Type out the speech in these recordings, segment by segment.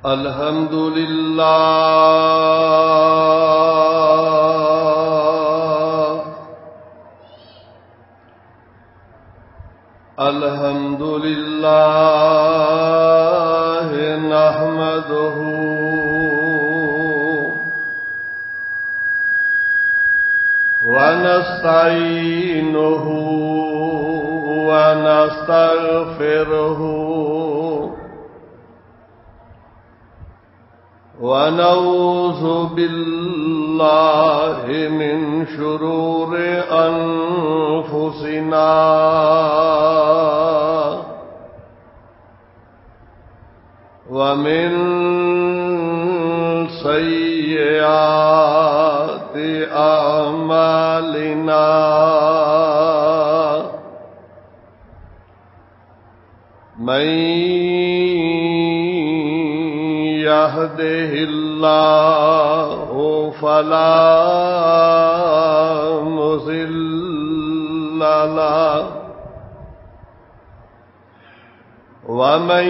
الحمد للہ الحمد للہ نحمدہ ونستعینہ ونستغفرہ ونعوذ باللہ من شرور انفسنا ومن سیئات اعمالنا من يهده الله فلا مضل له ومن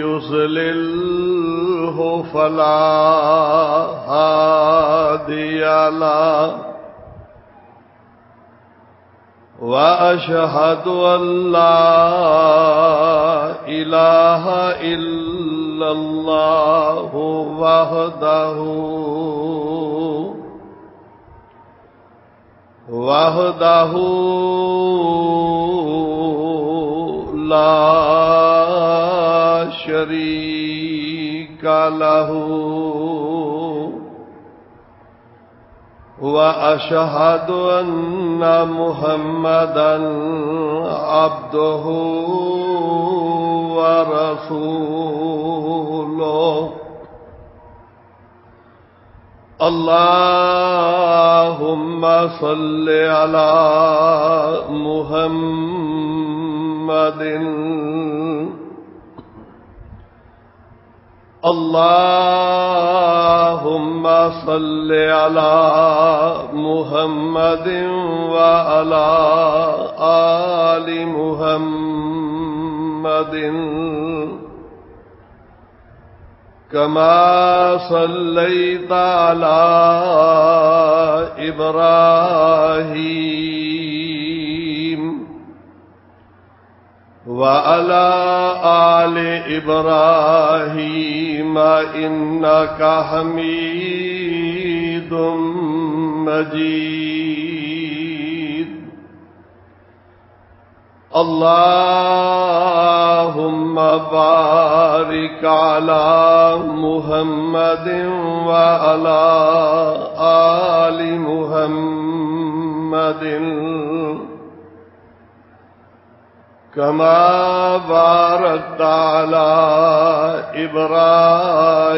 يضلله فلا هادي له وأشهد أن لا إله إلا الله وحده لا شريك له وأشهد أن محمدًا عبده ورسوله اللهم صل على محمد اللهم صل على محمد وعلى آل محمد كما صليت على إبراهيم وعلى آل إبراهيم إنك حميد مجيد اللهم بارك على محمد وعلى آل محمد كما باركت على إبراهيم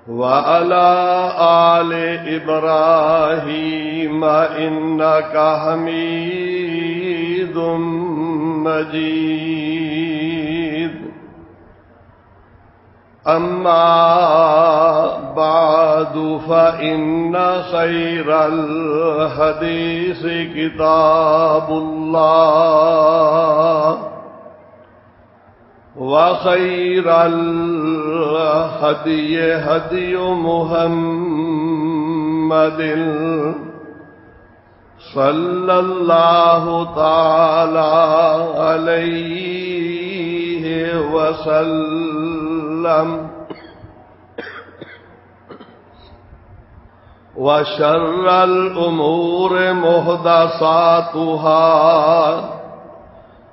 وعلى آل إبراهيم إنك حميد مجيد أما بعد فإن خير الحديث كتاب الله وخير الهدي هدي محمد صلى الله تعالى عليه وسلم وشر الأمور محدثاتها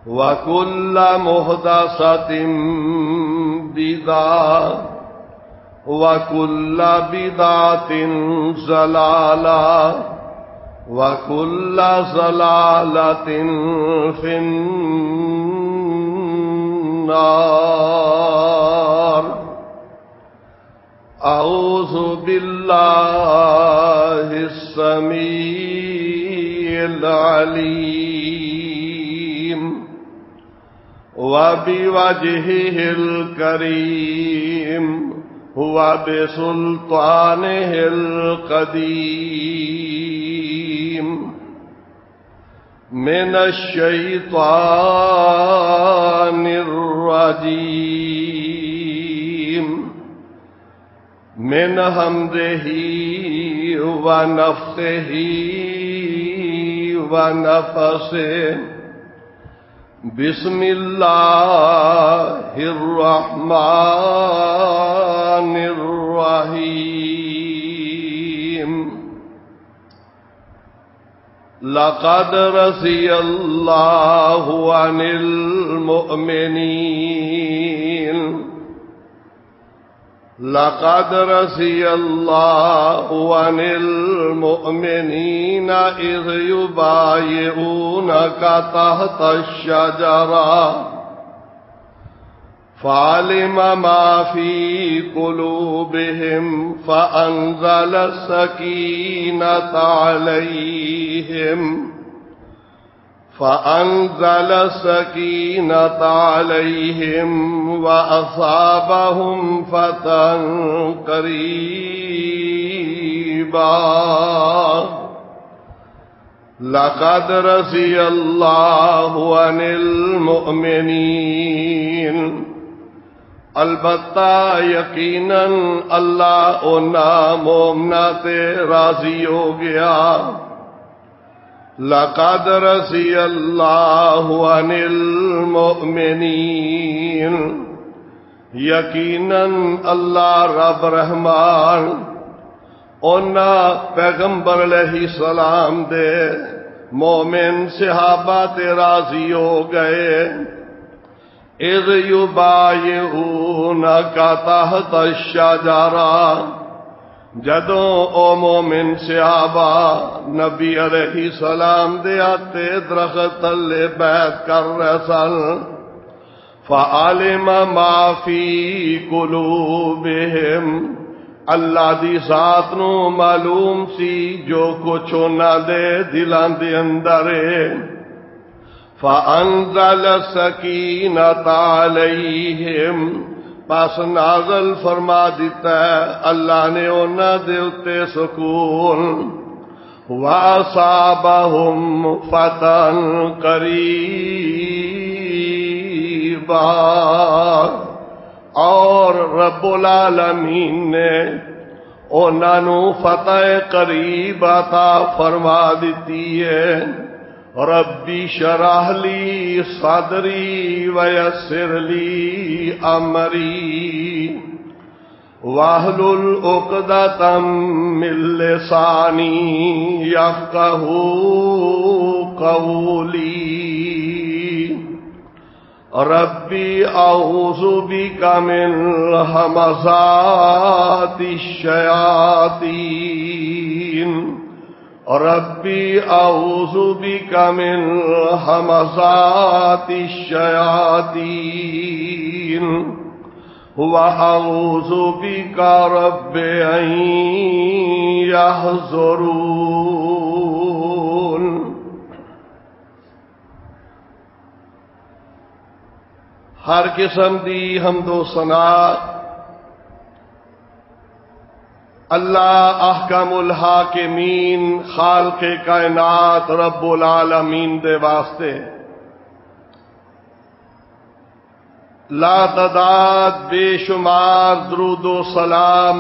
وكل محدثة بدعة وكل بدعة ضلالة وكل ضلالة في النار أعوذ بالله السميع العليم وبوجهه الكريم وبسلطانه القديم من الشيطان الرجيم من همزه ونفخه ونفسه بسم الله الرحمن الرحيم لقد رضي الله عن المؤمنين لقد رضي الله عن المؤمنين إذ يبايعونك تحت الشجرة فعلم ما في قلوبهم فأنزل السكينة عليهم وأصابهم فتحا قريبا لقد رضي الله عن المؤمنين البتہ یقیناً اللہ انہاں مومناں تے راضی ہو گیا. لقد رضی اللہ عن المؤمنین یقیناً اللہ رب رحمان انہاں پیغمبر علیہ السلام دے مومن صحابہ تے راضی ہو گئے. اذ یبایعونک تحت الشجرہ جدوں او مومن صحابہ نبی علیہ السلام دے آتے درخت تلے بیعت کر رہے سن. فعلم ما فی قلوبہم اللہ دی ذات نو معلوم سی جو کچھ انہاں دے دلاں دے اندر ہے. فَأَنزَلَ السَّكِينَةَ عَلَيْهِمْ پس نازل فرما دیتا ہے اللہ نے انہاں دے اتے سکون. وَأَصَابَهُمْ فَتْحًا قَرِيبًا اور رب العالمین نے انہاں نو فتح قریب عطا فرما دیتی ہے. ربی شرح لی صدری ویسر لی امری واحلل عقدۃ من لسانی یفقہوا قولی. ربی اعوذ بک من ہمزات الشیاطین ربی اعوذ بک من ہمزات الشیاطین واعوذ بک رب ان یحضرون. ہر قسم دی حمد و ثنا اللہ احکم الحاکمین خالق کائنات رب العالمین دے واسطے. لا تعداد بے شمار درود و سلام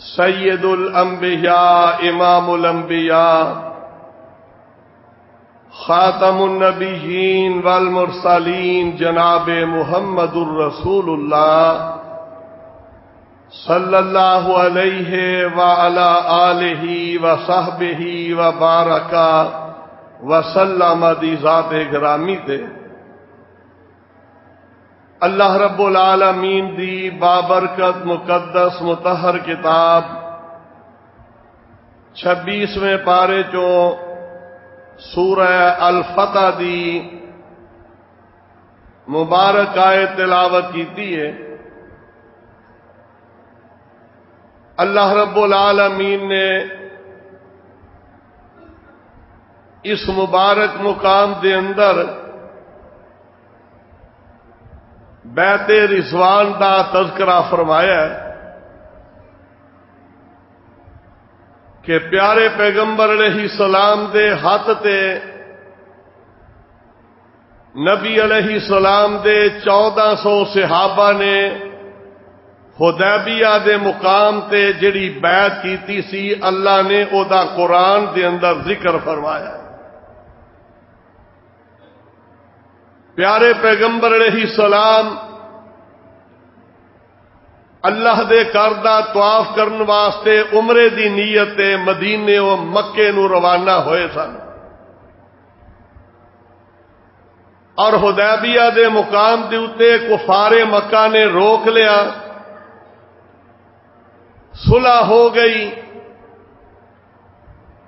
سید الانبیاء امام الانبیاء خاتم النبیین والمرسلین جناب محمد الرسول اللہ صلی اللہ علیہ وعلا آلہ وصحبہ وبارک وسلم دی ذات گرامی تے. اللہ رب العالمین دی بابرکت مقدس مطہر کتاب 26ویں پارے چوں سورہ الفتح دی مبارک آیت تلاوت کیتی ہے. اللہ رب العالمین نے اس مبارک مقام دے اندر بیت رضوان دا تذکرہ فرمایا ہے. کہ پیارے پیغمبر علیہ السلام دے ہاتھ تے نبی علیہ السلام دے 1400 صحابہ نے حدیبیہ دے مقام تے جڑی بیعت کیتی سی اللہ نے او دا قرآن دے اندر ذکر فرمایا. پیارے پیغمبر علیہ السلام اللہ دے گھر دا طواف کرن واسطے عمرے دی نیت تے مدینے و مکے نو روانہ ہوئے سن اور حدیبیہ دے مقام دے اتے کفار مکہ نے روک لیا. صلح ہو گئی.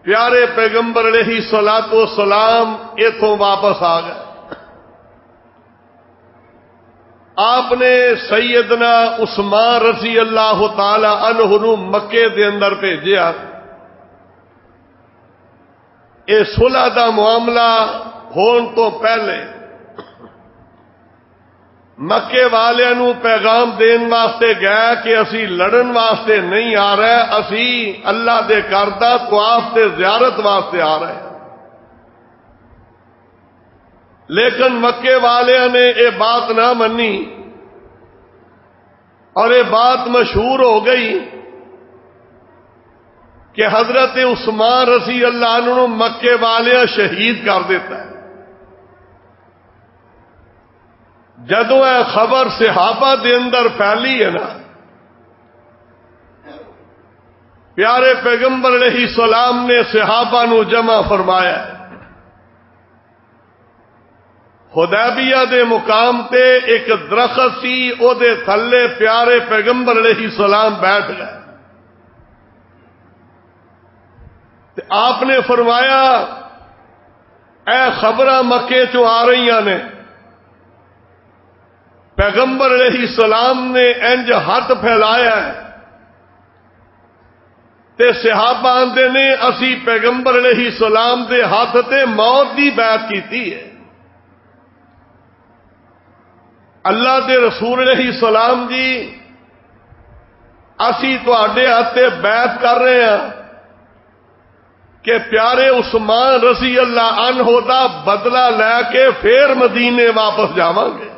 پیارے پیغمبر علیہ الصلوۃ والسلام ایتھوں واپس آ گئے. آپ نے سیدنا عثمان رضی اللہ تعالی عنہ نو مکے دے اندر بھیجیا. اے صلح دا معاملہ ہون تو پہلے مکے والے نو پیغام دین واسطے گیا کہ اسی لڑن واسطے نہیں آ رہے، اسی اللہ دے گھر دا طواف تے زیارت واسطے آ رہے ہیں. لیکن مکے والے نے یہ بات نہ منی اور یہ بات مشہور ہو گئی کہ حضرت عثمان رضی اللہ عنہ مکے والے شہید کر دیتا ہے. جدوں یہ خبر صحابہ دے اندر پھیلی ہے نا، پیارے پیغمبر علیہ السلام نے صحابہ نو جمع فرمایا. حدیبیہ دے مقام تے ایک درخت سی، او دے تھلے پیارے پیغمبر علیہ السلام بیٹھ گئے. تے آپ نے فرمایا اے خبراں مکے چوں آ رہی نے. پیغمبر علیہ السلام نے انج ہاتھ پھیلایا ہے تے صحابہ آندے نے اسی پیغمبر علیہ السلام دے ہاتھ تے موت دی بیعت کیتی ہے. اللہ دے رسول علیہ السلام جی اسی تواڈے ہاتھ تے بیعت کر رہے ہیں کہ پیارے عثمان رضی اللہ عنہ دا بدلہ لے کے پھر مدینے واپس جاواں گے.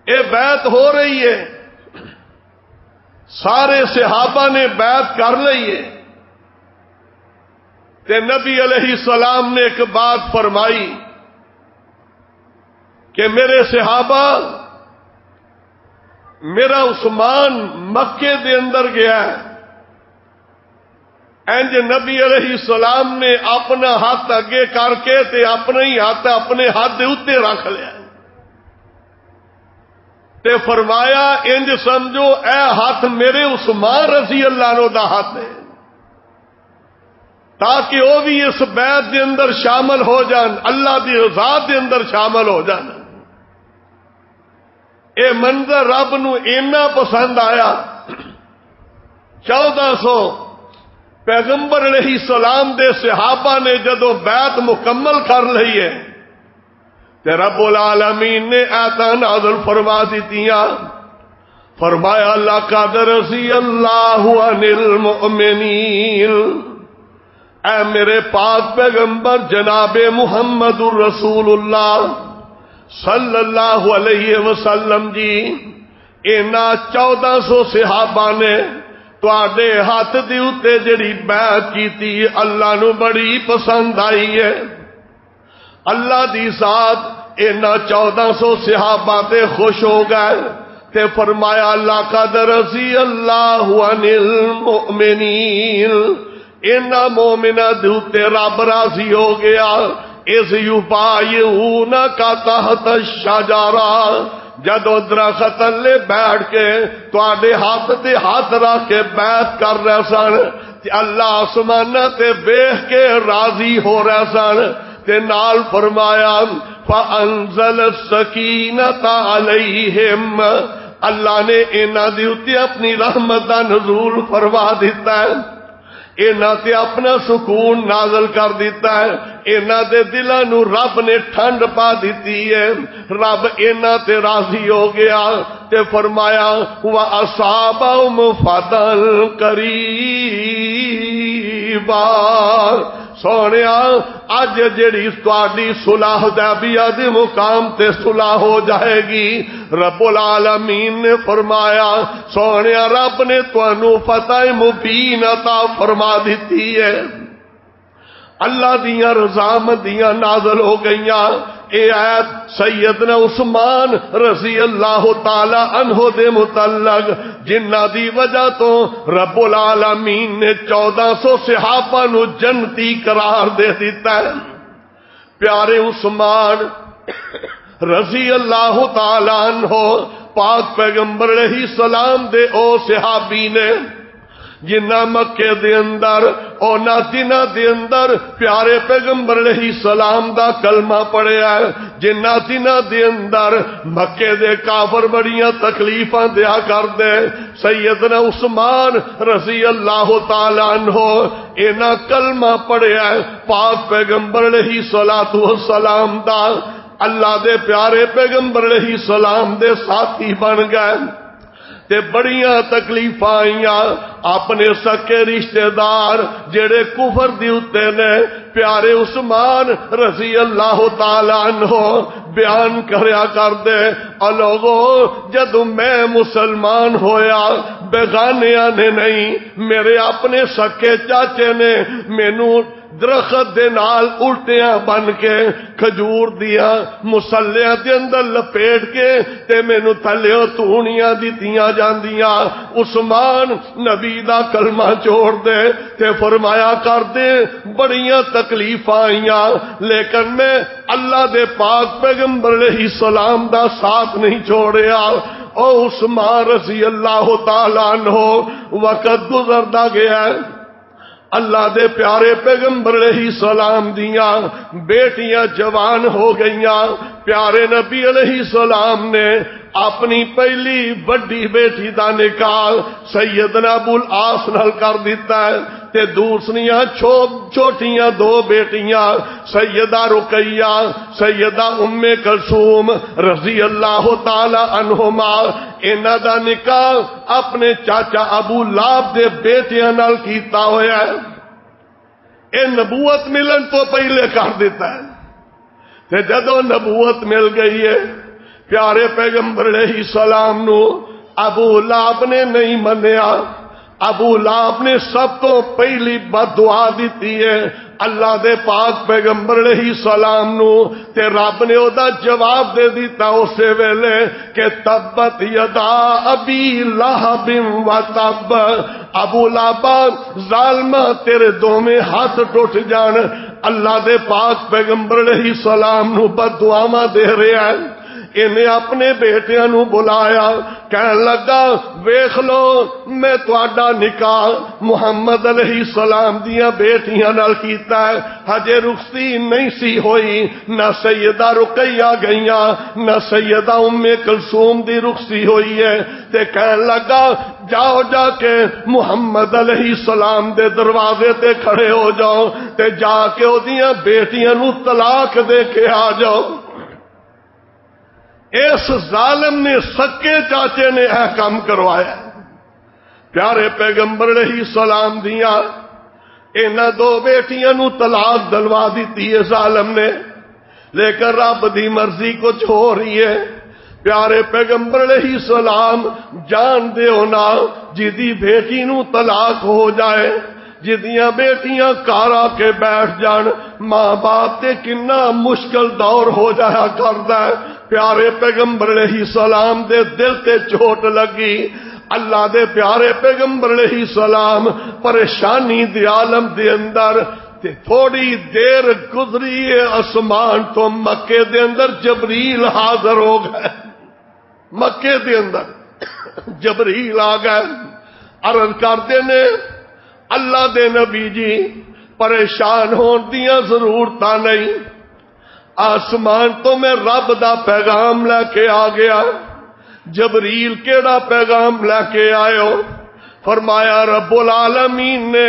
یہ بیعت ہو رہی ہے. سارے صحابہ نے بیعت کر لی ہے. تے نبی علیہ السلام نے ایک بات فرمائی کہ میرے صحابہ، میرا عثمان مکے دے اندر گیا ہے. انج نبی علیہ السلام نے اپنا ہاتھ اگے کر کے تے اپنا ہی ہاتھ اپنے ہاتھ دے اوتے رکھ لیا تے فرمایا انج سمجھو اے ہاتھ میرے عثمان رضی اللہ عنہ دا ہاتھ ہے، تاکہ وہ بھی اس بیعت دے اندر شامل ہو جان، اللہ دی رضا دے اندر شامل ہو جان. اے منظر رب نو اینا پسند آیا. 1400 پیغمبر علیہ السلام دے صحابہ نے جدو بیعت مکمل کر لی ہے تے رب العالمین نے آیاتاں نازل فرما دیتیاں. فرمایا لقد رضی اللہ عن المؤمنین، اے میرے پاک پیغمبر جناب محمد الرسول اللہ صلی اللہ علیہ وسلم جی، اینا 1400 صحابہ نے تواڈے ہاتھ دی اتے جڑی بیعت کیتی اللہ نو بڑی پسند آئی ہے. اللہ دی ذات اینا 1400 صحابہ تے خوش ہو گئے تے فرمایا لقد رضی اللہ عن المؤمنین، اینا مومنہ دے اتے رب راضی ہو گیا. اذ یبایعونک تحت الشجرہ، جدو درخت لے بیٹھ کے تواڈے ہاتھ تے ہاتھ رکھ کے بیعت کر رہے سن تے اللہ آسمانہ تے بیٹھ کے راضی ہو رہے سن تے نال فرمایا فانزل السکینۃ علیہم، اللہ نے انہاں دے اوتے اپنی رحمت دا نزول فرما دیتا ہے. انہاں تے اپنا سکون نازل کر دیتا ہے، انہاں دے دلاں نو رب نے ٹھنڈ پا دیتی ہے، رب انہاں تے راضی ہو گیا تے فرمایا وَأَصَابَهُمْ فَضْلٌ قَرِيبًا۔ سونیا اج جڑی تہاڈی صلح حدیبیہ دے مقام تے صلح ہو جائے گی، رب العالمین نے فرمایا سونیا رب نے تانوں فتح مبین عطا فرما دیتی ہے، اللہ دیاں رضامندیاں نازل ہو گئیاں۔ اے آیت سیدنا عثمان رضی اللہ تعالی عنہ دے متعلق جنہ دی وجہ تو رب العالمین نے 1400 صحابہ نو جنتی قرار دے دیتا ہے۔ پیارے عثمان رضی اللہ تعالی عنہ پاک پیغمبر علیہ السلام دے او صحابی نے جنہ مکے دے اندر اونا دنہ دے اندر پیارے پیغمبر علیہ السلام دا کلمہ پڑھیا ہے، جنہ دنہ دے اندر مکے دے کافر بڑیاں تکلیفاں دیا کر دے، سیدنا عثمان رضی اللہ تعالی عنہ اینا کلمہ پڑھیا ہے پاک پیغمبر علیہ السلام دا، اللہ دے پیارے پیغمبر علیہ السلام دے ساتھی بن گئے تے بڑیاں تکلیفاں آئیاں، اپنے سکے رشتہ دار جڑے کفر دی اتے نے پیارے عثمان رضی اللہ تعالی عنہ بیان کریا کر دے، لوگو جدو میں مسلمان ہویا بیگانیاں نے نہیں، میرے اپنے سکے چاچے نے مینوں درخت دے نال الٹیاں بن کے کھجور دیا مسلیاں دے اندر لپیٹ کے تے مینوں تھلیو تونیاں دتیاں جاندیاں، عثمان نبی دا کلمہ چھوڑ دے تے فرمایا کر دے بڑیاں تکلیفاں آئیاں لیکن میں اللہ دے پاک پیغمبر علیہ السلام دا ساتھ نہیں چھوڑیا۔ او عثمان رضی اللہ تعالی عنہ وقت گزردا گیا ہے، اللہ دے پیارے پیغمبر علیہ السلام دیاں بیٹیاں جوان ہو گئیاں، پیارے نبی علیہ السلام نے اپنی پہلی بڑی بیٹی دا نکاح سیدنا ابو العاص نال کر دیتا ہے تے دوسریاں چھوٹیاں دو بیٹیاں سیدہ رقیہ سیدہ ام کلثوم رضی اللہ تعالی عنہما انہاں دا نکاح اپنے چاچا ابو لہب دے بیٹیاں نال کیتا ہویا ہے، اے نبوت ملن تو پہلے کر دیتا ہے تے جدوں نبوت مل گئی ہے پیارے پیغمبر علیہ السلام نو ابو لہب نے نہیں منیا، ابو لہب نے سب تو پہلی بد دعا دیتی ہے اللہ دے پاک پیغمبر علیہ السلام نو تے رب نے او دا جواب دے دیتا اسے ویلے کہ تبت یدا ابی لہب و تب، ابو لہب ظالمہ تیرے دوویں ہاتھ ٹوٹ جان، اللہ دے پاک پیغمبر علیہ السلام نو بد دعاواں دے رہا ہے۔ انہیں اپنے بیٹیاں نو بلایا کہن لگا ویکھ لو میں تہاڈا نکاح محمد علیہ السلام دیاں بیٹیاں نال کیتا ہے، ہجے رخصتی نہیں سی ہوئی، نہ سیدہ رقیہ گئیاں نہ سیدہ ام کلثوم دی رخصتی ہوئی ہے تے کہن لگا جاؤ جا کے محمد علیہ السلام دے دروازے تے کھڑے ہو جاؤ تے جا کے او دیاں بیٹیاں نو طلاق دے کے آ جاؤ۔ اس ظالم نے سکے چاچے نے احکام کروایا، پیارے پیغمبر علیہ السلام دیاں انہاں دو بیٹیاں نو طلاق دلوا دیتی ہے ظالم نے، لیکن رب دی مرضی کچھ ہو رہی ہے۔ پیارے پیغمبر علیہ السلام جان دے ہونا جدی بیٹی نو طلاق ہو جائے، جدیاں بیٹیاں کارا کے بیٹھ جان، ماں باپ تے کنا مشکل دور ہو جایا کردا ہے۔ پیارے پیغمبر علیہ السلام دے دل تے چوٹ لگی، اللہ دے پیارے پیغمبر علیہ السلام پریشانی دی عالم دے اندر تے تھوڑی دیر گزری ہے آسمان تو مکے دے اندر جبریل حاضر ہو گئے، مکے دے اندر جبریل آ گئے، عرض کرتے نے اللہ دے نبی جی پریشان ہون دیاں ضرورتاں نہیں، آسمان تو میں رب دا پیغام لے کے آ گیا۔ جبریل کیڑا پیغام لے کے آئے ہو؟ فرمایا رب العالمین نے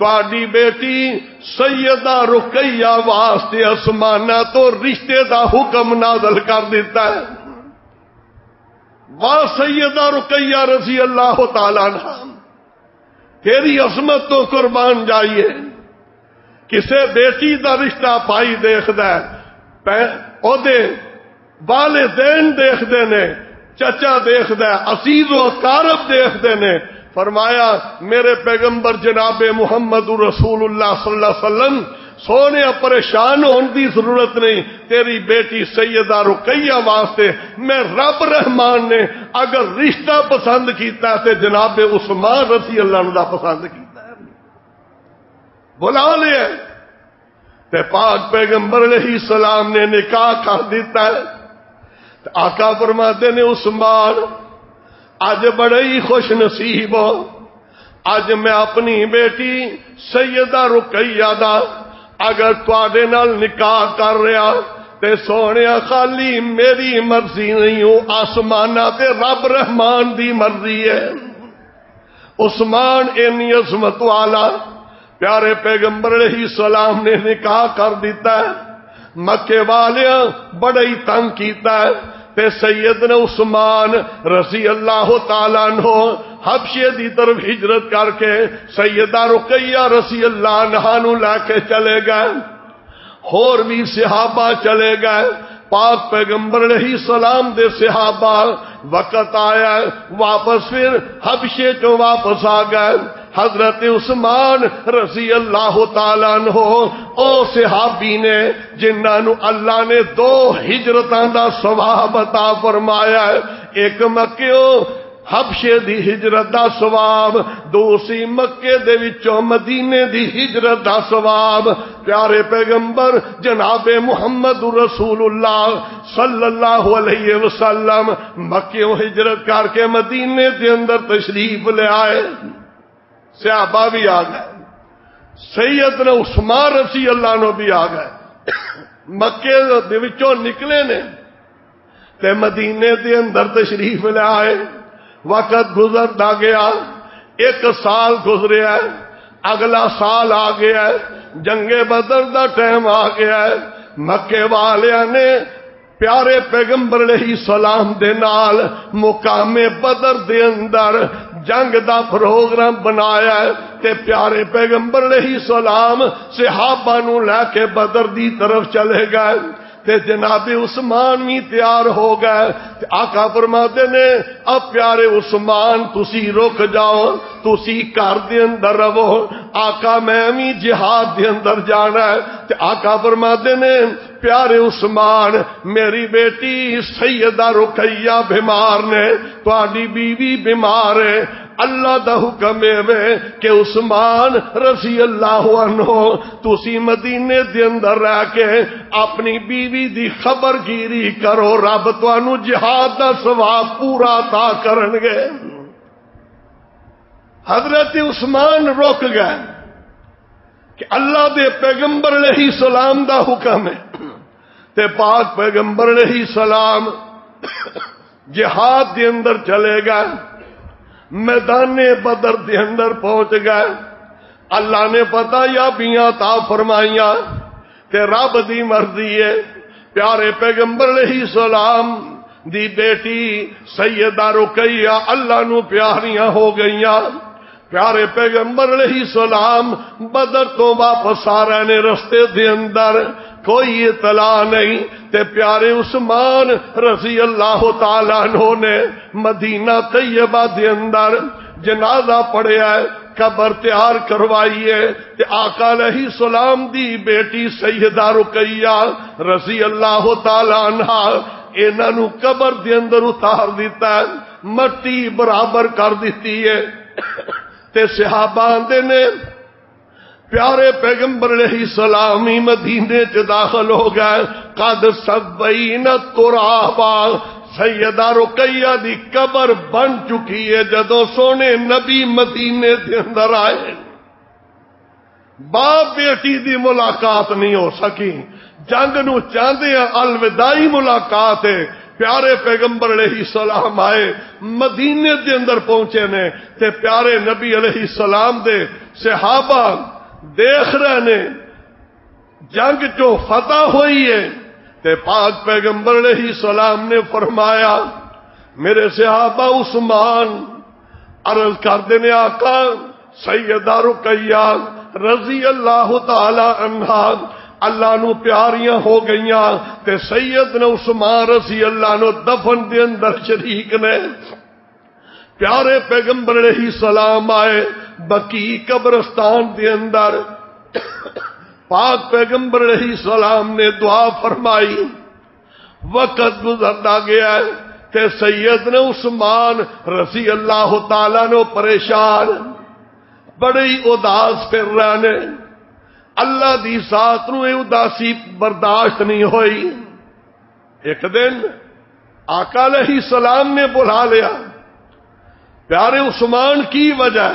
تہاڈی بیٹی سیدہ رقیہ واسطے آسماناں تو رشتے دا حکم نازل کر دیتا ہے. واہ سیدہ رقیہ رضی اللہ تعالی عنہ، تیری عظمت تو قربان جائیے. کسے بیٹی دا رشتہ پائی دیکھدا ہے، او دے والدین دیکھدے نے، چچا دیکھدا ہے، عزیز و اقارب دیکھدے نے. فرمایا میرے پیغمبر جناب محمد رسول اللہ صلی اللہ علیہ وسلم سونے پریشان ہونے کی ضرورت نہیں، تیری بیٹی سیدہ رقیہ واسطے میں رب رحمان نے اگر رشتہ پسند کیتا ہے تے جناب عثمان رضی اللہ عنہ پسند کیتا ہے، بلا لیا تے پاک پیغمبر علیہ السلام نے نکاح کر دیتا ہے. آقا فرماتے نے عثمان اج بڑے ہی خوش نصیب ہو، اج میں اپنی بیٹی سیدہ رقیہ دا اگر تواڈے نال نکاح کر رہا تے سونیا خالی میری مرضی نہیں ہو، آسماناں تے رب رحمان دی مرضی ہے. عثمان اینی عظمت والا پیارے پیغمبر علیہ السلام نے نکاح کر دیتا ہے. مکے والیاں بڑا ہی تنگ کیتا ہے تے سیدنا عثمان رضی اللہ تعالیٰ عنہ حبشے دی طرف ہجرت کر کے سیدہ رقیہ رضی اللہ عنہا نو لے کے چلے گئے. اور بھی صحابہ چلے گئے. پاک پیغمبر علیہ السلام دے صحابہ وقت آیا واپس پھر حبشے چوں واپس آ گئے. حضرت عثمان رضی اللہ تعالیٰ عنہ او صحابی نے جنہاں نو اللہ نے 2 ہجرتاں دا ثواب عطا فرمایا ہے. ایک مکیوں حبشے دی ہجرت دا ثواب، دوسری مکے دے وچوں مدینے دی ہجرت دا ثواب. پیارے پیغمبر جناب محمد رسول اللہ صلی اللہ علیہ وسلم مکیوں ہجرت کر کے مدینے دے اندر تشریف لے آئے. صحابہ بھی آ گئے، سیدنا عثمان رضی اللہ عنہ بھی آ گئے. مکے دے وچوں نکلے نے تے مدینے دے اندر تشریف لے آئے. وقت گزرتا گیا، 1 سال گزریا ہے، اگلا سال آ گیا ہے، جنگ بدر دا ٹائم آ گیا ہے. مکے والیاں نے پیارے پیغمبر علیہ السلام دے نال مقام بدر دے اندر جنگ دا پروگرام بنایا ہے تے پیارے پیغمبر علیہ السلام صحابہ نو لے کے بدر دی طرف چلے گئے تے جناب عثمان بھی تیار ہو گئے. آقا فرماتے نے اب پیارے عثمان تسی رک جاؤ، تسی گھر دے اندر رہو، آقا میں بھی جہاد دے اندر جانا ہے. تے آقا فرماتے نے پیارے عثمان میری بیٹی سیدہ رقیہ بیمار نے، تہاڈی بیوی بیمار ہے، اللہ دا حکم ہے کہ عثمان رضی اللہ عنہ تسی مدینے دے اندر رہ کے اپنی بیوی دی خبر گیری کرو، رب تانوں جہاد دا ثواب پورا عطا کرن گے. حضرت عثمان رک گئے کہ اللہ دے پیغمبر علیہ السلام دا حکم ہے تے پاک پیغمبر علیہ السلام جہاد دے اندر چلے گئے. میدان بدر دے اندر پہنچ گئے. اللہ نے پتہ یا بیاں عطا فرمائیاں کہ رب دی مرضی ہے. پیارے پیغمبر علیہ السلام دی بیٹی سیدہ رقیہ اللہ نو پیاریاں ہو گئیاں. پیارے پیغمبر علیہ السلام بدر تو واپس آ رہے نے، رستے دے اندر کوئی اطلاع نہیں تے پیارے عثمان رضی اللہ تعالیٰ عنہ نے مدینہ طیبہ دے اندر جنازہ پڑھیا ہے، قبر تیار کروائی ہے تے آقا علیہ السلام دی بیٹی سیدہ رقیہ رضی اللہ تعالیٰ عنہ انہاں نو قبر دے اندر اتار دیتا ہے، مٹی برابر کر دیتی ہے. تے صحابہ آندے نے پیارے پیغمبر علیہ السلام مدینے چ داخل ہو گئے. قد سبینا ترابا سیدہ رقیہ دی قبر بن چکی ہے. جدوں سونے نبی مدینے دے اندر آئے باپ بیٹی دی ملاقات نہیں ہو سکی. جنگ نو چاہندے الوداعی ملاقات ہے. پیارے پیغمبر علیہ السلام آئے مدینے دے اندر پہنچے نے تے پیارے نبی علیہ السلام دے صحابہ دیکھ رہے نے جنگ جو فتح ہوئی ہے تے پاک پیغمبر علیہ السلام نے فرمایا میرے صحابہ عثمان عرض کر دینے آقا سیدہ رقیہ رضی اللہ تعالی عنہا اللہ نو پیاریاں ہو گئیاں تے سیدنا عثمان رضی اللہ نو دفن دے اندر شریک نے پیارے پیغمبر علیہ السلام آئے بقیع قبرستان دے اندر پاک پیغمبر علیہ السلام نے دعا فرمائی وقت گزرتا گیا ہے تے سیدنا عثمان رضی اللہ تعالیٰ نو پریشان بڑی اداس پھر رہے نے اللہ دی ذات نو اداسی برداشت نہیں ہوئی ایک دن آقا علیہ السلام نے بلا لیا پیارے عثمان کی وجہ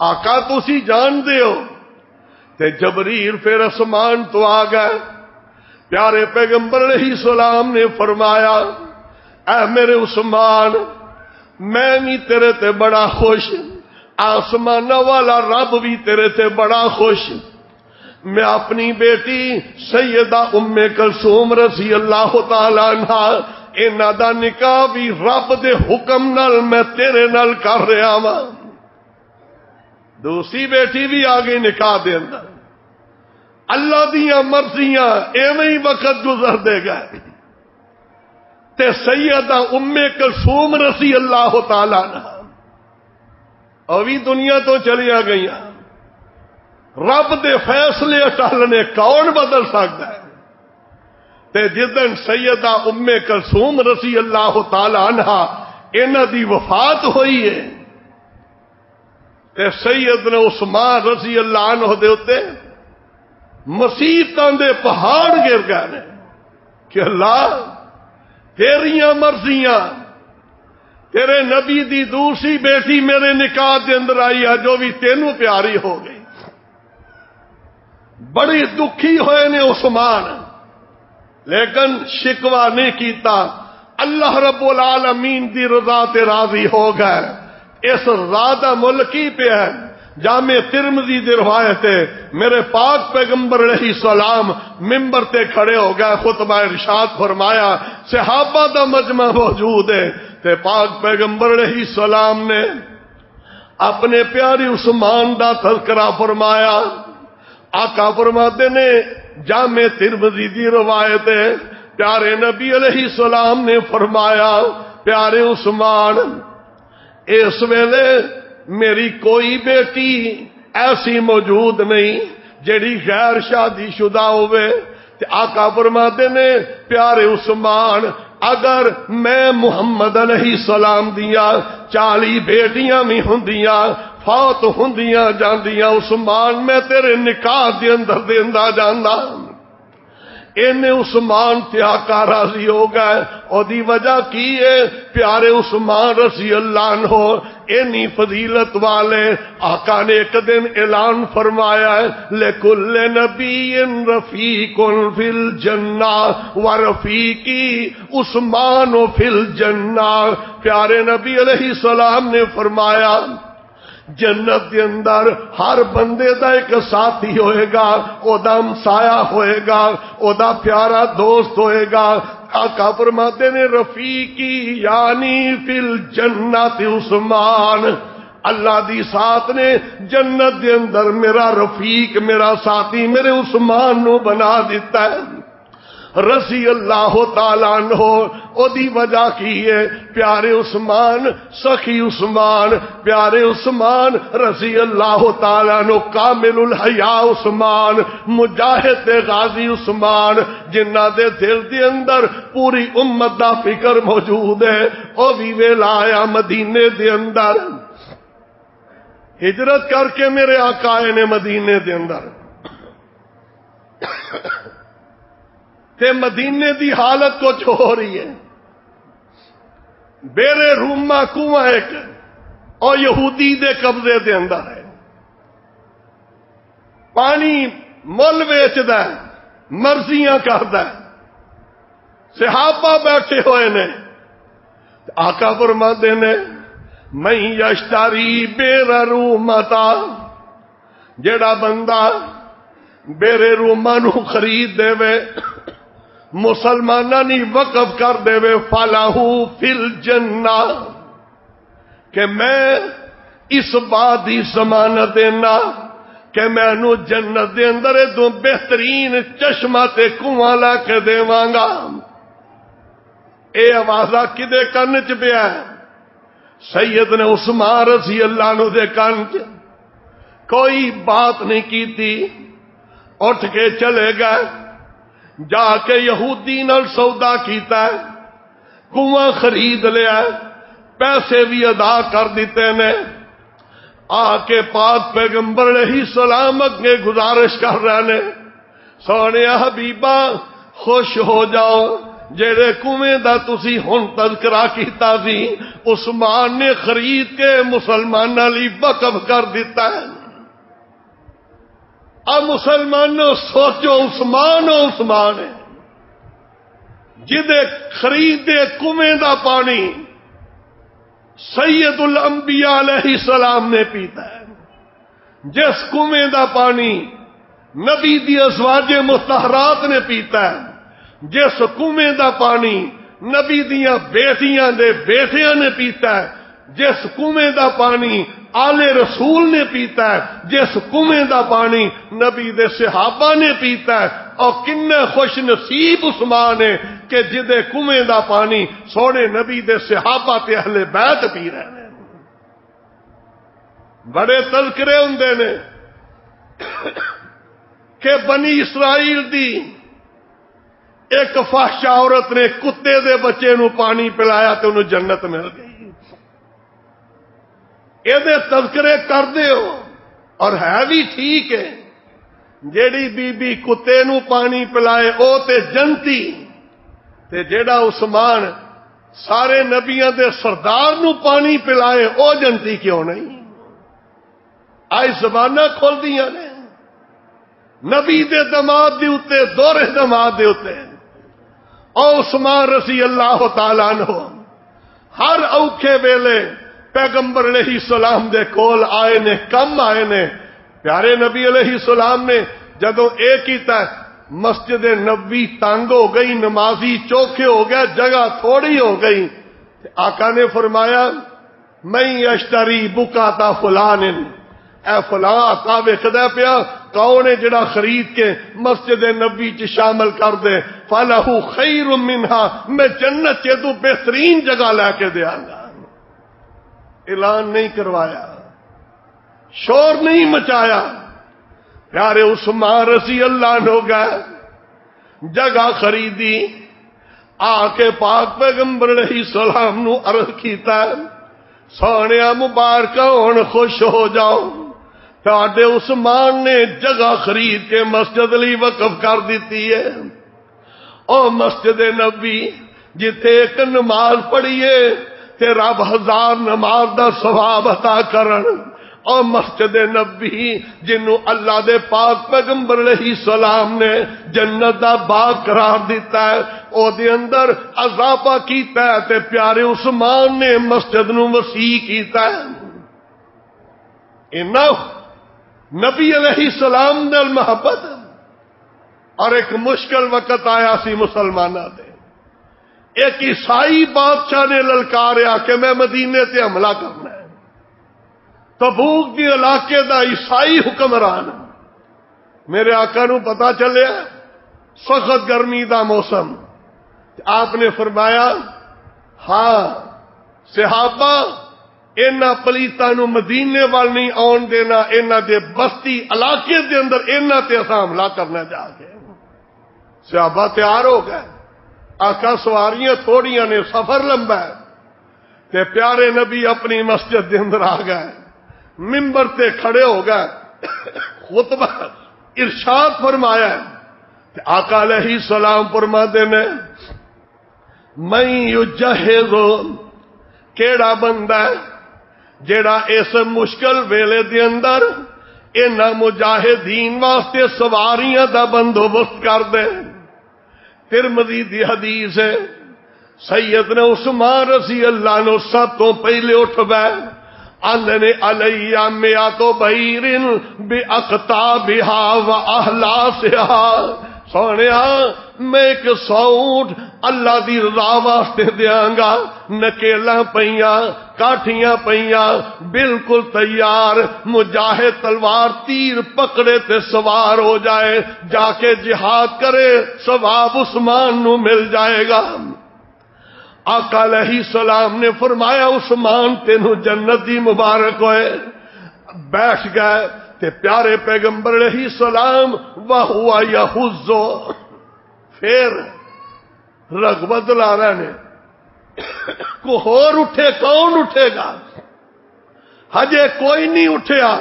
آقا تسی جان دے ہو تے جبریل پھر آسمان تو آ گئے پیارے پیغمبر علیہ السلام نے فرمایا اے میرے عثمان میں بھی تیرے تے بڑا خوش آسمان والا رب بھی تیرے تے بڑا خوش میں اپنی بیٹی سیدہ ام کلثوم رضی اللہ تعالی عنہا انہاں دا نکاح بھی رب دے حکم نال میں تیرے نال کر رہا ہاں دوسری بیٹی بھی آگے نکاح دے اندر اللہ دیاں مرضیاں ایویں ہی وقت گزر دے گئے تے سیدہ ام کلثوم رضی اللہ تعالی عنہا ابھی دنیا تو چلیاں گئیاں رب دے فیصلے ٹالنے کون بدل سکتا ہے تے جدن سیدہ ام کلثوم رضی اللہ تعالی عنہا انہاں دی وفات ہوئی ہے تے سیدنا عثمان رضی اللہ عنہ دے اوتے مصیبتاں دے پہاڑ گر گئے کہ اللہ تیریاں مرضیاں تیرے نبی دی دوسری بیٹی میرے نکاح دے اندر آئی ہے جو بھی تینوں پیاری ہو گئی بڑی دکھی ہوئے نے عثمان لیکن شکوہ نہیں کیتا اللہ رب العالمین دی رضا تے راضی ہو گئے اس رضا دا ملکی پہ ہے جامع ترمذی دی روایت ہے میرے پاک پیغمبر علیہ السلام منبر تے کھڑے ہو گئے خطبہ ارشاد فرمایا صحابہ دا مجمع موجود ہے تے پاک پیغمبر علیہ السلام نے اپنے پیارے عثمان دا تذکرہ فرمایا آقا فرماتے نے جامع ترمذی دی روایت ہے پیارے نبی علیہ السلام نے فرمایا پیارے عثمان اس ویلے میری کوئی بیٹی ایسی موجود نہیں جڑی غیر شادی شدہ ہوئے آقا فرماتے نے پیارے عثمان اگر میں محمد علیہ السلام دیا 40 بیٹیاں بھی ہوندیاں فوت ہوندیاں جاندیاں عثمان میں تیرے نکاح دے اندر دیندا جاندا اینے عثمان تے آقا راضی ہو گئے اور دی وجہ کی ہے پیارے عثمان رضی اللہ عنہ اینی فضیلت والے آقا نے ایک دن اعلان فرمایا ہے لِكُلِّ نَبِيٍّ رَفِيقٌ فِي الْجَنَّةِ وَرَفِيقِي عثمان فِي الْجَنَّةِ پیارے نبی علیہ السلام نے فرمایا جنت کے اندر ہر بندے دا ایک ساتھی ہوئے گا او دا ہمسایہ ہوئے گا او دا پیارا دوست ہوئے گا آقا فرماتے نے رفیقی یعنی فی الجنت عثمان اللہ دی ساتھ نے جنت کے اندر میرا رفیق میرا ساتھی میرے عثمان نو بنا دیتا ہے رضی اللہ تعالیٰ عنہ او دی وجہ کی ہے پیارے عثمان سخی عثمان پیارے عثمان رضی اللہ تعالیٰ عنہ کامل الحیاء عثمان مجاہد غازی عثمان جنہ دے دل دے اندر پوری امت دا فکر موجود ہے او بھی ویلا آیا مدینے دے اندر ہجرت کر کے میرے آقا نے مدینے دے اندر تے مدینے دی حالت کچھ ہو رہی ہے بیرے روما کنواں ایک اور یہودی دے قبضے دے اندر ہے پانی مل ویچدا ہے مرضیاں کردا ہے صحابہ بیٹھے ہوئے نے، آقا فرماتے نے میں یشتری بیر رومتا، جیڑا بندہ بیرے روما نو خرید دے وے، مسلمانہ نی وقف کر دے وے، فلاحو فی الجنہ، کہ میں اس بات ہی ضمانت دینا کہ میں انو جنت دے اندر دو بہترین چشمہ تے کنواں لا کے دیواں گا۔ اے آوازہ کدے کن چ پیا ہے؟ سیدنا عثمان رضی اللہ عنہ دے کن چ۔ کوئی بات نہیں کی تھی، اٹھ کے چلے گئے، جا کے یہودی نال سودا کیتا ہے، کنواں خرید لیا، پیسے بھی ادا کر دیتے نے۔ آ کے پاک پیغمبر علیہ السلام اگے گزارش کر رہے نے، سونے حبیبا خوش ہو جاؤ، جڑے کنویں دا تسی ہن تذکرہ کیتا سی عثمان نے خرید کے مسلماناں لئی وقف کر دیتا ہے۔ اب مسلمانوں سوچو، عثمان ہے جدے خریدے کنویں دا پانی سید الانبیاء علیہ السلام نے پیتا ہے، جس کنویں دا پانی نبی دی ازواج مطہرات نے پیتا ہے، جس کنویں دا پانی نبی دیاں بیٹیاں دے بیٹیاں نے پیتا ہے، جس کنویں دا پانی آل رسول نے پیتا ہے، جس کنویں دا پانی نبی دے صحابہ نے پیتا ہے، اور کنے خوش نصیب عثمان ہے کہ جدے کنویں دا پانی سونے نبی دے صحابہ تے اہل بیت پی رہے ہیں۔ بڑے تذکرے ہوندے نے کہ بنی اسرائیل دی ایک فحشا عورت نے کتے دے بچے نو پانی پلایا تے انہوں جنت مل گئی۔ یہ تذکرے کر دے ہو، اور ہے بھی ٹھیک ہے، جیڑی بی بی کتے نو پانی پلائے او تے جنتی، تے جیڑا عثمان سارے نبیاں دے سردار نو پانی پلائے او جنتی کیوں نہیں؟ آئی زبانہ کھول دیاں نے، نبی دے دماد دے اتے، دورے دماد دے اتے، او عثمان رضی اللہ تعالیٰ عنہ ہر اوکھے ویلے پیغمبر علیہ السلام دے کول آئے نے، کم آئے نے۔ پیارے نبی علیہ السلام نے جدو اے کیتا ہے، مسجد نبوی تنگ ہو گئی، نمازی چوکھے ہو گیا، جگہ تھوڑی ہو گئی، آقا نے فرمایا میں اشتری بکاتا فلان، اے فلاں آقا ویکھدا پیا کون ہے جڑا خرید کے مسجد نبوی چ شامل کر دے، فلہ خیر منہا، میں جنت چ تو بہترین جگہ لے کے دیاں گا۔ اعلان نہیں کروایا، شور نہیں مچایا، پیارے عثمان رضی اللہ عنہ گئے، جگہ خریدی، آ کے پاک پیغمبر علیہ السلام نو عرض کیتا ہے، سونیا مبارکہ ہن خوش ہو جاؤ، تہاڈے عثمان نے جگہ خرید کے مسجد لی وقف کر دیتی ہے۔ او مسجد نبوی جتھے ایک نماز پڑھیے تے رب 1000 نماز دا ثواب عطا کرن، اور مسجد نبوی جنوں اللہ دے پاک پیغمبر علیہ السلام نے جنت دا باغ قرار دیتا ہے، او دے اندر اضافہ کیتا ہے تے پیارے عثمان نے مسجد نو وسیع کیتا ہے۔ انہاں نبی علیہ السلام نال محبت، اور ایک مشکل وقت آیا سی مسلماناں دے، ایک عیسائی بادشاہ نے للکاریا کہ میں مدینے تے حملہ کرنا ہے، تبوک دی علاقے دا عیسائی حکمران، میرے آقا نو پتا چلیا سخت گرمی دا موسم، آپ نے فرمایا ہاں صحابہ اینا پلیتاں نو مدینے وال نہیں آن دینا، اینا دے بستی علاقے دے اندر اینا تے اساں حملہ کرنا جا کے۔ صحابہ تیار ہو گئے، آقا سواریاں تھوڑیاں نے، سفر لمبا ہے، تے پیارے نبی اپنی مسجد دے اندر آ گئے، منبر تے کھڑے ہو گئے، خطبہ ارشاد فرمایا ہے، تے آقا علیہ السلام فرماتے نے من یجہز، کیڑا بندہ ہے جیڑا اس مشکل ویلے دے اندر انہاں مجاہدین واسطے سواریاں دا بندوبست کر دے، ترمذی دی حدیث ہے، سیدنا عثمان رضی اللہ عنہ سب تو پہلے اٹھ بیٹھ آندے علیہ میات بعیر باقطابها واحلاسها، سونیا میں ایک 100 اونٹ اللہ دی رضا واسطے دیاں گا، نکیلاں پیاں کاٹھیاں پیاں بالکل تیار، مجاہد تلوار تیر پکڑے تے سوار ہو جائے، جا کے جہاد کرے، ثواب عثمان نو مل جائے گا۔ آقا علیہ السلام نے فرمایا عثمان تینو جنت دی مبارک ہوئے۔ بیٹھ گئے تے پیارے پیغمبر علیہ السلام وہوا یحزو، پھر رغبت لا رہے نے کو اور اٹھے، کون اٹھے گا؟ ہجے کوئی نہیں اٹھیا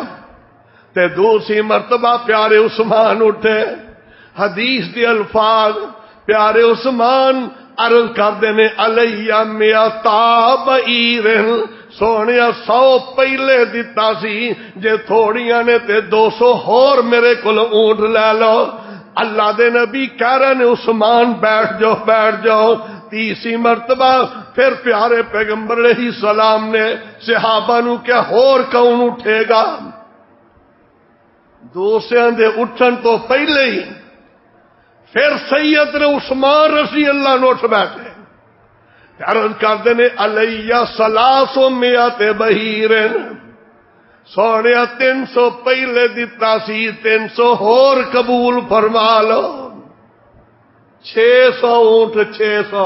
تے دوسری مرتبہ پیارے عثمان اٹھے۔ حدیث دی الفاظ پیارے عثمان عرض کر دینے علیہ میاتا بعیر، سونے 100 پہلے دیتا سی، جے تھوڑیاں نے تے 200 اور میرے کل اونٹ لے لو۔ اللہ دے نبی کہہ رہے نے عثمان بیٹھ جاؤ بیٹھ جاؤ۔ تیسری مرتبہ پھر پیارے پیغمبر علیہ السلام نے صحابہ نو کیا اور کون اٹھے گا؟ دوسرے دے اٹھن تو پہلے ہی پھر سیدنا عثمان رضی اللہ عنہ اٹھ بیٹھے، عرض کر دینے علیہ 300 بعیر، سونے 300 پہلے دیتا سی، 300 اور قبول فرما لو۔ 600 اونٹ، 600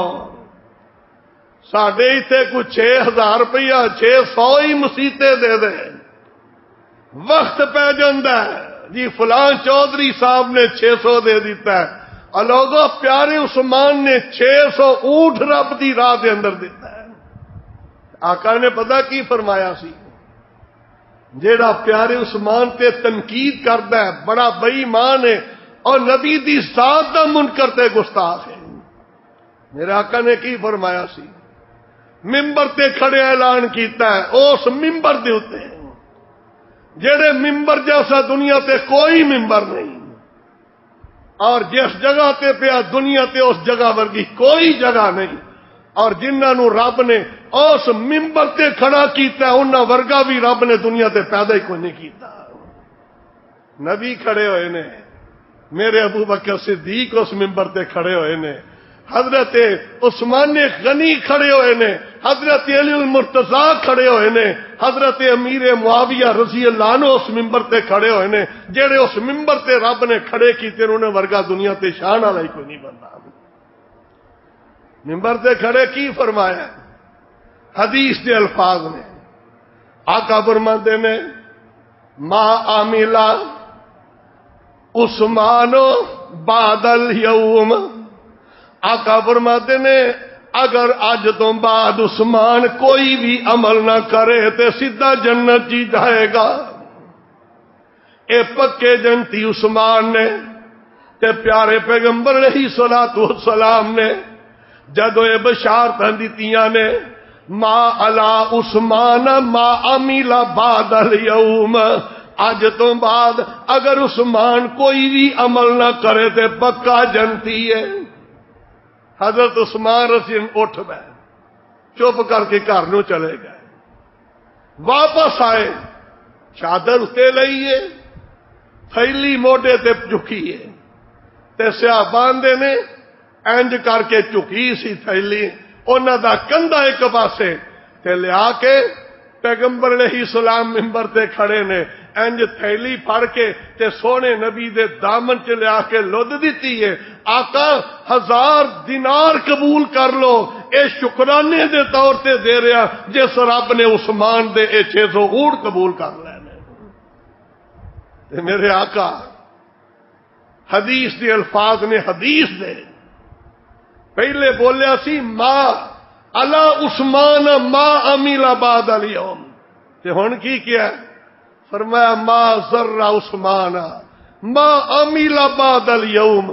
ساڈے ایتھے کوئی 6000 روپیہ 600 ہی مسیتے دے دے، وقت پہ جاندہ ہے جی فلان چودھری صاحب نے 600 دے دیتا ہے، لوگوں پیارے عثمان نے 600 اونٹ رب دی راہ دے اندر دیتا ہے۔ آقا نے پتہ کی فرمایا سی، جیڑا پیارے عثمان تے تنقید کردا ہے بڑا بے ایمان ہے اور نبی دی ذات دا منکر تے گستاخ ہے۔ میرے آقا نے کی فرمایا سی، ممبر تے کھڑے اعلان کیتا ہے اس ممبر دے اوتے، جیڑے ممبر جیسا دنیا تے کوئی ممبر نہیں، اور جس جگہ تے پیا دنیا تے اس جگہ ورگی کوئی جگہ نہیں، اور جنہاں نو رب نے اس ممبر تے کھڑا کیتا ہے انہاں ورگا بھی رب نے دنیا تے پیدا ہی کوئی نہیں کیتا۔ نبی کھڑے ہوئے نے، میرے ابو بکر صدیق اس ممبر تے کھڑے ہوئے نے، حضرت عثمان غنی کھڑے ہوئے نے، حضرت علی المرتضی کھڑے ہوئے نے، حضرت امیر معاویہ رضی اللہ عنہ اس ممبر تے کھڑے ہوئے نے، جڑے اس ممبر تے رب نے کھڑے کیتے انہوں نے ورگا دنیا تے شان والا ہی کوئی نہیں بنتا۔ ممبر تے کھڑے کی فرمایا؟ حدیث دے الفاظ نے آقا فرماتے نے ما عاملا عثمان بعد الیوم، آقا فرماتے نے اگر آج تو بعد عثمان کوئی بھی عمل نہ کرے تے سیدھا جنت جی جائے گا۔ اے پکے جنتی عثمان نے تے پیارے پیغمبر علیہ الصلوۃ والسلام نے جدو یہ بشارتاں دتیاں نے ما علی عثمان ما عمل بعد الیوم، اج تو بعد اگر عثمان کوئی بھی عمل نہ کرے تے پکا جنتی ہے۔ حضرت عثمان رضی اللہ اٹھ بیٹھے، چپ کر کے گھر نو چلے گئے، واپس آئے، چادر اتے لئیے، تھیلی موڈے تے چکیے تے صحاباندے نے انج کر کے چکی سی تھیلی، انہاں دا کندھا ایک پاسے تے لیا کے پیغمبر علیہ السلام ممبر تے کھڑے نے، انج تھیلی پھڑ کے تے سونے نبی دے دامن چ لیا کے لد دیتی ہے، آقا 1000 دینار قبول کر لو، اے شکرانے دے طور تے دے رہا جس رب نے عثمان دے اے 600 اونٹ قبول کر لینے۔ تے میرے آقا حدیث دے الفاظ نے حدیث دے پہلے بولیا سی ما علی عثمان ما عمل بعد الیوم، تے ہن کی کیا فرمایا ما ذر عثمان ما عمل بعد الیوم،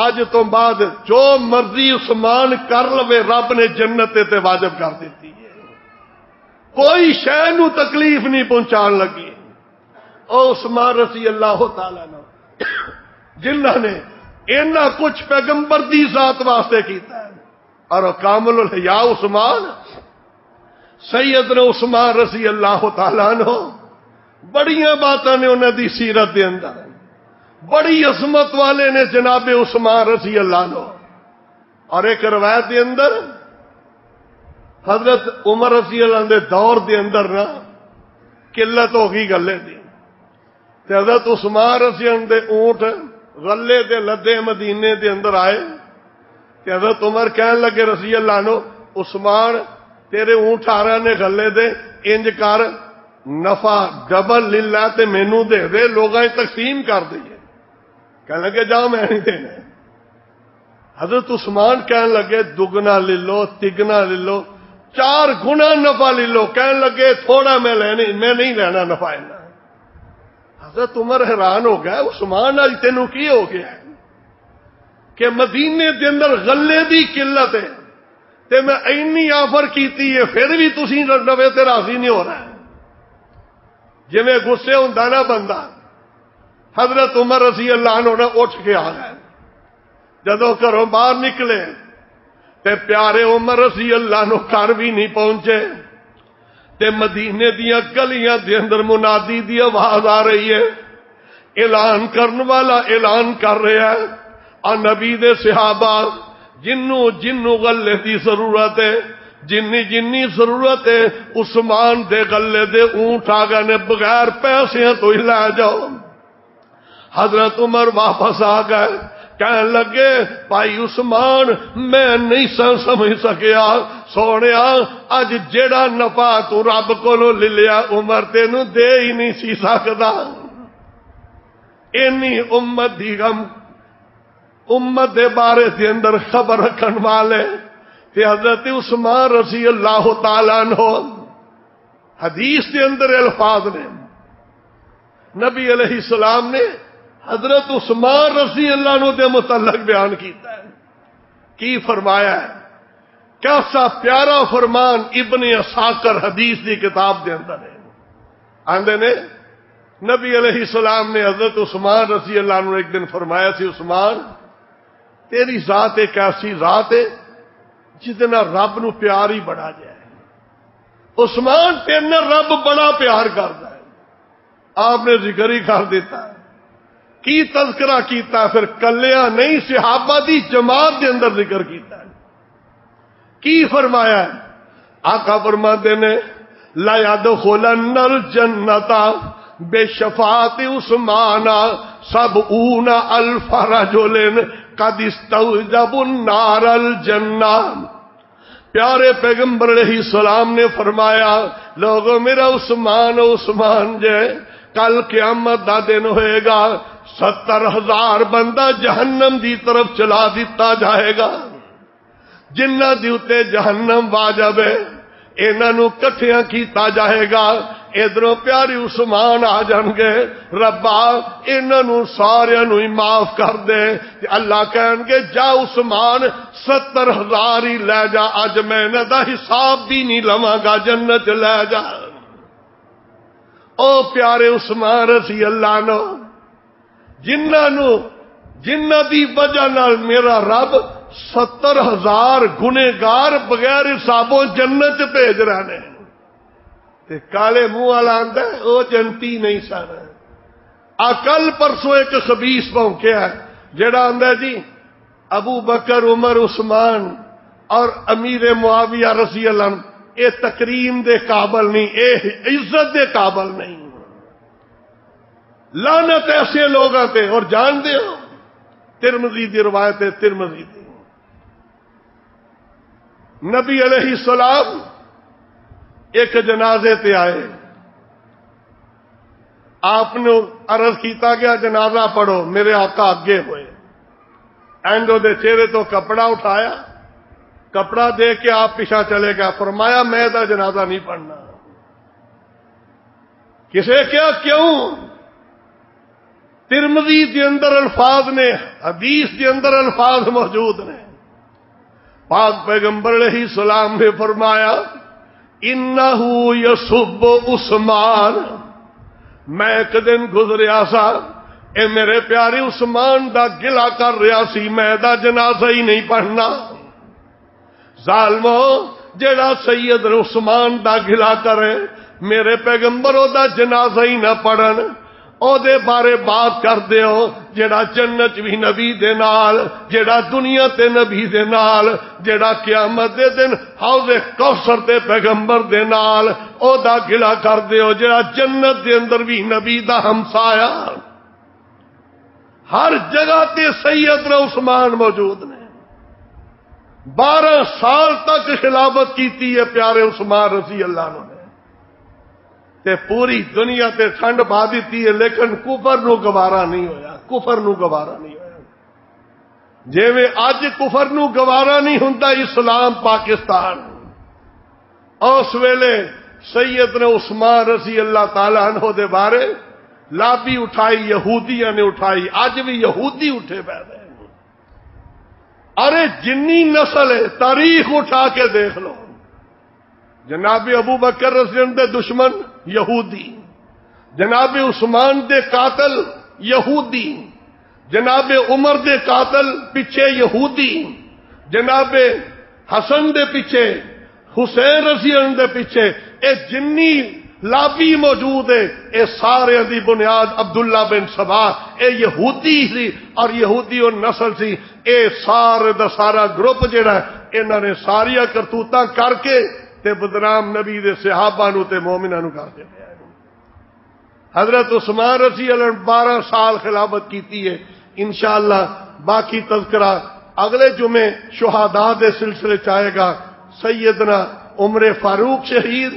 آج تو بعد جو مرضی عثمان کر لوے رب نے جنت تے واجب کر دیتی ہے، کوئی شے نو تکلیف نہیں پہنچان لگی۔ او عثمان رضی اللہ تعالی عنہ جنہاں نے اینا کچھ پیغمبر دی ذات واسطے کیتا ہے. اور کامل الحیا عثمان سیدنا عثمان رضی اللہ تعالیٰ عنہ بڑیاں باتاں نے انہاں دی سیرت دے اندر بڑی عظمت والے نے جناب عثمان رضی اللہ عنہ. اور ایک روایت دے اندر حضرت عمر رضی اللہ عنہ دے دور دے اندر نا قلت ہو گئی گلے دی تے حضرت عثمان رضی اللہ عنہ دے اونٹ غلے دے لدے مدینے دے اندر آئے تے حضرت عمر کہنے لگے رضی اللہ عنہ عثمان تیرے اونٹ آ رہے نے غلے دے انج کر نفع ڈبل للہ تے مینوں دے دے لوگاں تقسیم کر دئیے. کہنے لگے جاؤ میں نہیں دینا. حضرت عثمان کہنے لگے دگنا لے لو تگنا لے لو 4 گنا نفع لے لو. کہنے لگے تھوڑا میں نہیں لینا نفع. حضرت عمر حیران ہو گیا عثمان اج تینوں کی ہو گیا کہ مدینے دے اندر غلے دی قلت ہے تے میں اینی آفر کیتی ہے پھر بھی تسی نوے تے راضی نہیں ہو رہا. جی میں غصے ہوندا نا بندہ. حضرت عمر رضی اللہ عنہ نے اٹھ کے آ گئے. جدوں گھروں باہر نکلے تے پیارے عمر رضی اللہ عنہ گھر بھی نہیں پہنچے تے مدینے دیاں گلیاں دے اندر منادی دی آواز آ رہی ہے. اعلان کرن والا اعلان کر رہا ہے اور نبی دے صحابہ جنوں غلے دی ضرورت ہے جنی ضرورت ہے عثمان دے غلے دے اونٹ آ گئے نے بغیر پیسے تو ہی لے جاؤ. حضرت عمر واپس آ گئے کہنے لگے بھائی عثمان میں نہیں سمجھ سکیا سونیا اج جیڑا نفع تو رب کولوں لے لیا عمر تینوں دے ہی نہیں سی سکدا. اینی امت دی غم امت دے بارے دے اندر خبر رکھن والے تے حضرت عثمان رضی اللہ تعالیٰ عنہ. حدیث دے اندر الفاظ نے نبی علیہ السلام نے حضرت عثمان رضی اللہ عنہ دے متعلق بیان کیتا ہے. کی فرمایا ہے کیسا پیارا فرمان ابن عساکر حدیث دی کتاب دے اندر ہے. آندے نے نبی علیہ السلام نے حضرت عثمان رضی اللہ عنہ ایک دن فرمایا سی عثمان تیری ذات ایک ایسی ذات ہے جتنا رب نو پیار ہی بڑا جائے. عثمان تیرے رب بڑا پیار کرتا ہے. آپ نے ذکر ہی کر دیتا ہے کی تذکرہ کیتا ہے پھر کلیاں نہیں صحابہ دی جماعت دے اندر ذکر کیتا ہے. کی فرمایا ہے آقا فرماتے نے لا يدخلن الجنت بشفاعت عثمان 70,000 رجل قد استوجبوا النار الجنہ. پیارے پیغمبر علیہ السلام نے فرمایا لوگوں میرا عثمان جے کل قیامت دا دن ہوئے گا 70,000 بندہ جہنم دی طرف چلا دیتا جائے گا. جنہ دی اتے جہنم واجب ہے انہاں نو کٹھیاں کیتا جائے گا. ادھروں پیاری عثمان آ جان گے ربا انہاں نو سارے نو ہی معاف کر دے. اللہ کہن گے جا عثمان 70,000 ہی لے جا اج میں انہاں دا حساب بھی نہیں لواں گا جنت لے جا. او پیارے عثمان رضی اللہ عنہ جنہ دی وجہ نال میرا رب 70,000 گنہگار بغیر حسابوں جنت بھیج رہے ہیں. کالے منہ والا آندا ہے وہ جنتی نہیں سن. کل پرسوں ایک خبیث پونکیا ہے جڑا آندا جی ابو بکر عمر عثمان اور امیر معاویہ رضی اللہ عنہ اے تکریم دے قابل نہیں اے عزت دے قابل نہیں. لعنت ایسے لوگاں تے. اور جان دے ہو ترمذی دی روایت ہے ترمذی دی نبی علیہ السلام ایک جنازے تے آئے. آپ نے عرض کیتا گیا جنازہ پڑھو. میرے آقا اگے ہوئے اینڈو دے چہرے تو کپڑا اٹھایا کپڑا دے کے آپ پیچھا چلے گیا. فرمایا میں دا جنازہ نہیں پڑھنا. کسے کیا کیوں؟ ترمذی دے اندر الفاظ نے حدیث دے اندر الفاظ موجود نے. پاک پیغمبر علیہ السلام نے فرمایا انہو یسب عثمان. میں ایک دن گزریا سا اے میرے پیارے عثمان دا گلا کر رہا سی میں دا جنازہ ہی نہیں پڑھنا. ظالمو جڑا سید عثمان دا گلا کرے میرے پیغمبر او دا جنازہ ہی نہ پڑھن او دے بارے بات کر دیو جڑا جنت بھی نبی دے نال جڑا دنیا تے نبی دے نال جڑا قیامت دے دن حوض کوثر تے پیغمبر دے نال او دا گلا کر دیو جڑا جنت دے اندر بھی نبی دا ہمسایا. ہر جگہ تے سیدنا عثمان موجود نے. 12 سال تک خلافت کیتی ہے پیارے عثمان رضی اللہ عنہ نے تے پوری دنیا تے ٹھنڈ پا دیتی ہے لیکن کفر نو گوارا نہیں ہویا. کفر نو گوارا نہیں ہویا. جویں اج کفر نو گوارا نہیں ہوندا اسلام پاکستان اس ویلے سیدنا عثمان رضی اللہ تعالی عنہ دے بارے لابی اٹھائی یہودیاں نے اٹھائی. اج بھی یہودی اٹھے پے ہیں. ارے جنی نسل ہے تاریخ اٹھا کے دیکھ لو. جناب ابو بکر رضی اللہ دے دشمن یہودی, جناب عثمان دے قاتل یہودی, جناب عمر دے قاتل پیچھے یہودی, جناب حسن دے پیچھے حسین رضی اللہ دے پیچھے اے جنی لابی موجود ہے اے سارے دی بنیاد عبداللہ بن سبا اے یہودی سی اور یہودی اور نسل سی. اے سارے دا سارا گروپ جڑا انہاں نے ساریا کرتوتاں کر کے تے بدنام نبی دے صحابہ نو تے مومناں نو کر دتے. حضرت عثمان رضی اللہ عنہ 12 سال خلافت کیتی ہے. انشاءاللہ باقی تذکرہ اگلے جمعے شہداء دے سلسلے چاہے گا. سیدنا عمر فاروق شہید,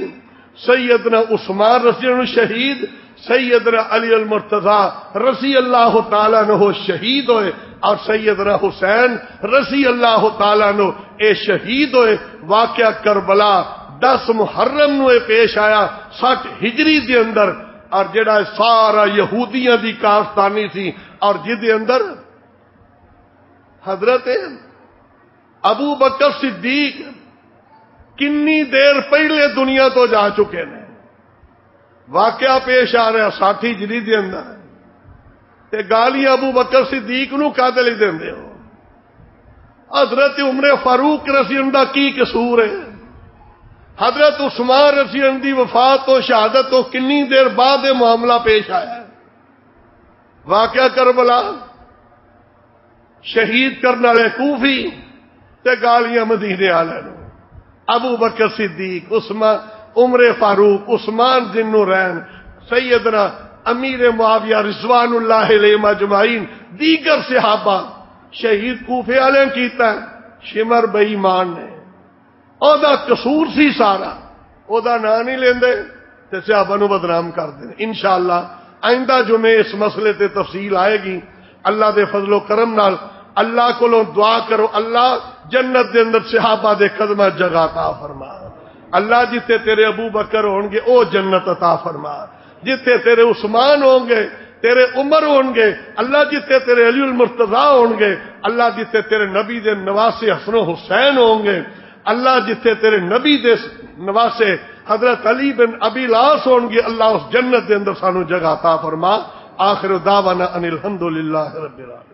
سیدنا عثمان رضی اللہ عنہ شہید, سیدنا علی المرتضی رضی اللہ تعالیٰ عنہ شہید ہوئے اور سیدنا حسین رضی اللہ تعالیٰ عنہ اے شہید ہوئے. واقعہ کربلا 10 محرم نو اے پیش آیا 60 ہجری دے اندر اور جڑا سارا یہودیاں دی کارستانی سی اور جدے اندر حضرت ابو بکر صدیق کنی دیر پہلے دنیا تو جا چکے ہیں. واقعہ پیش آ رہا 60 ہجری دے اندر تے گالیاں ابو بکر صدیق نو قاتل ہی دیندے ہو. حضرت عمر فاروق رضی اللہ عنہ کی قصور ہے؟ حضرت عثمان رضی اللہ عنہ دی وفات تو شہادت تو کنی دیر بعد یہ معاملہ پیش آیا. واقعہ کربلا شہید کرنے والے کوفی تے گالیاں مدینے والے نو. ابو بکر صدیق, عثمان, عمر فاروق, عثمان ذی النورین, سیدنا امیر معاویہ رضوان اللہ علیہ اجمعین, دیگر صحابہ شہید کوفے والے کیتا ہے. شمر بے ایمان نے او دا قصور سی سارا او دا نام نہیں لیندے تے صحابہ نو بدنام کر دیں. انشاءاللہ آئندہ جمعے اس مسئلے تے تفصیل آئے گی. اللہ دے فضل و کرم نال اللہ کو دعا کرو اللہ جنت دے اندر صحابہ دے قدمہ جگہ عطا فرما. اللہ جتے تیرے ابو بکر ہون گے او جنت عطا فرما. جتے تیرے عثمان ہوں گے تیرے عمر ہون گے اللہ جتے تیرے علی المرتضی ہون گے اللہ جتے تیرے نبی دے نواسے حسن و حسین ہوں گے اللہ جتے تیرے نبی دے نواسے حضرت علی بن ابی لاس ہون گے اللہ اس جنت دے اندر سانو جگہ عطا فرما. آخر دعوانا ان الحمدللہ رب العالمین.